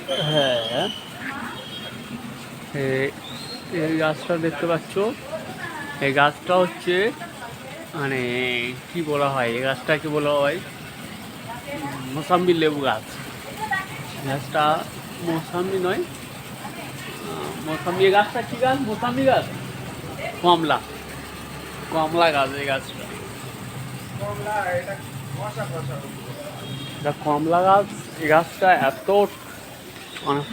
হ্যাঁ, এই গাছটা দেখতে পাচ্ছ, এই গাছটা হচ্ছে মানে কি বলা হয়, এই গাছটাকে বলা হয় মোসাম্বি লেবু গাছ। গাছটা মোসাম্বি নয়, মোসাম্বি, এই গাছটা কি গাছ? মোসাম্বি গাছ, কমলা, কমলা গাছ এই গাছটা। এটা কমলা গাছ। এই গাছটা এত মানে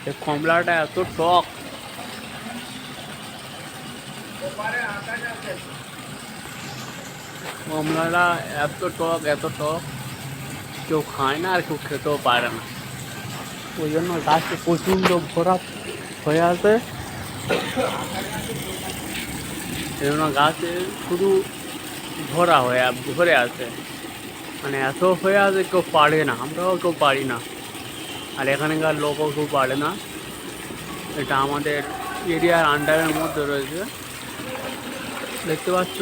এই কমলাটা এত টক, কমলাটা এত টক, এত টক, কেউ খায় না আর কেউ খেতেও পারে না। ওই জন্য গাছটা প্রচণ্ড ভরা হয়ে আছে। এই জন্য গাছে শুধু ভরে আছে, মানে এত হয়ে আছে কেউ পারে না, আমরাও কেউ পারি না, আর এখানকার লোকও কেউ পারে না। এটা আমাদের এরিয়ার আন্ডারের মধ্যে রয়েছে। দেখতে পাচ্ছ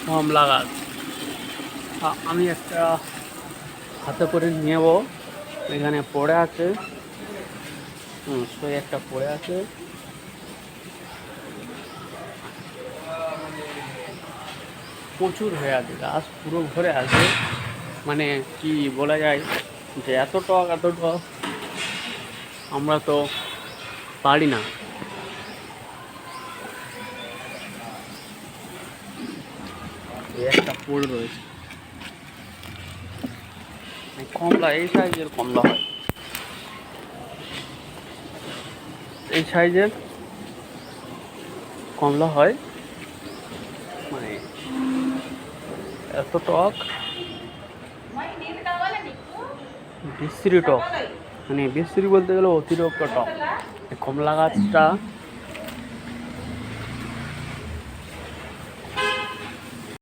কমলা গাছ। আমি একটা হাতে করে নেব, এখানে পড়ে আছে, একটা পড়ে আছে। প্রচুর হয়ে আছে, গাছ পুরো ভরে আছে, মানে কি বলা যায় যে এত টক, এত টক, আমরা তো পারি না। একটা পড়ে রয়েছে, কমলা এই সাইজের কমলা হয়, এই সাইজের কমলা হয়, মানে এত টক, বিশ্রী টক, মানে বিশ্রী বলতে গেলে অতিরিক্ত টক। কমলা গাছটা